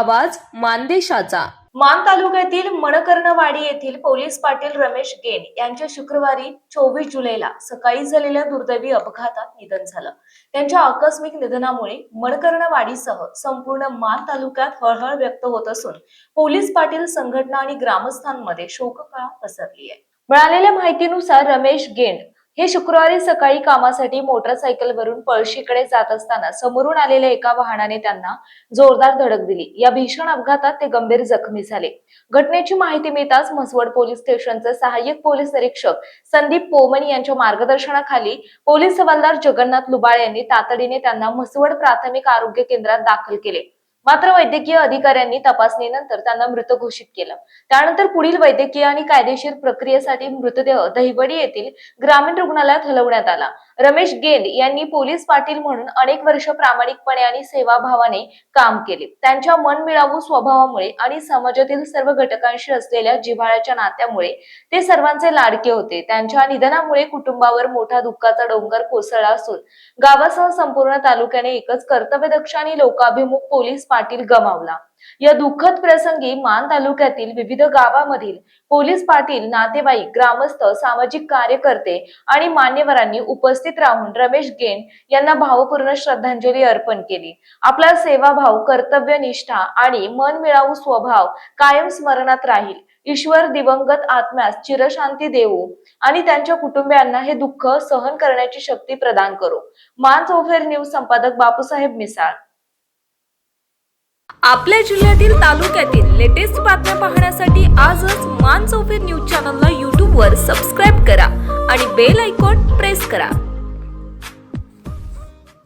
आवाज मानदेशाचा। मान तालुक्यातील मणकर्णवाडी येथील पोलीस पाटील रमेश गेन यांच्या शुक्रवारी 24 जुलैला सकाळी झालेल्या दुर्दैवी अपघातात निधन झालं। त्यांच्या आकस्मिक निधनामुळे मणकर्णवाडीसह संपूर्ण मान तालुक्यात हळहळ व्यक्त होत असून पोलीस पाटील संघटना आणि ग्रामस्थांमध्ये शोककळा पसरली आहे। मिळालेल्या माहितीनुसार रमेश गेन हे शुक्रवारी सकाळी कामासाठी मोटरसायकलवरून पळशीकडे जात असताना समोरून आलेल्या एका वाहनाने त्यांना जोरदार धडक दिली। या भीषण अपघातात ते गंभीर जखमी झाले। घटनेची माहिती मिळताच म्हसवड पोलीस स्टेशनचे सहाय्यक पोलीस निरीक्षक संदीप पोमन यांच्या मार्गदर्शनाखाली पोलीस हवालदार जगन्नाथ लुबाळ यांनी तातडीने त्यांना म्हसवड प्राथमिक आरोग्य केंद्रात दाखल केले। मात्र वैद्यकीय अधिकाऱ्यांनी तपासणीनंतर त्यांना मृत घोषित केलं। त्यानंतर पुढील वैद्यकीय आणि कायदेशीर प्रक्रियेसाठी मृतदेह दहिवडी येथील ग्रामीण रुग्णालयात हलवण्यात आला। रमेश गेन यांनी पोलीस पाटील म्हणून अनेक वर्ष प्रामाणिकपणे आणि सेवाभावाने काम केले। त्यांच्या मनमिळावू स्वभावामुळे आणि समाजातील सर्व घटकांशी असलेल्या जिव्हाळ्याच्या नात्यामुळे ते सर्वांचे लाडके होते। त्यांच्या निधनामुळे कुटुंबावर मोठा दुःखाचा डोंगर कोसळला असून गावासह संपूर्ण तालुक्याने एकच कर्तव्यदक्ष आणि लोकाभिमुख पोलीस पाटील गमावला। या दुःखद प्रसंगी मान तालुक्यातील विविध गावांमधील पोलीस पाटील, नातेवाईक, ग्रामस्थ, सामाजिक कार्यकर्ते आणि मान्यवरांनी उपस्थित राहून रमेश गेन यांना भावपूर्ण श्रद्धांजली अर्पण केली। आपला सेवाभाव, कर्तव्यनिष्ठा आणि मनमिळावू स्वभाव कायम स्मरणात राहील। ईश्वर दिवंगत आत्म्यास चिरशांती देवो आणि त्यांच्या कुटुंबियांना हे दुःख सहन करण्याची शक्ती प्रदान करो। मान चौफेर न्यूज संपादक बापूसाहेब मिसाळ। आपल्या जिल्ह्यातील तालुक्यातील लेटेस्ट बातम्या पाहण्यासाठी आजच मान चौफेर न्यूज चॅनलला YouTube वर सबस्क्राइब करा आणि बेल आयकॉन प्रेस करा।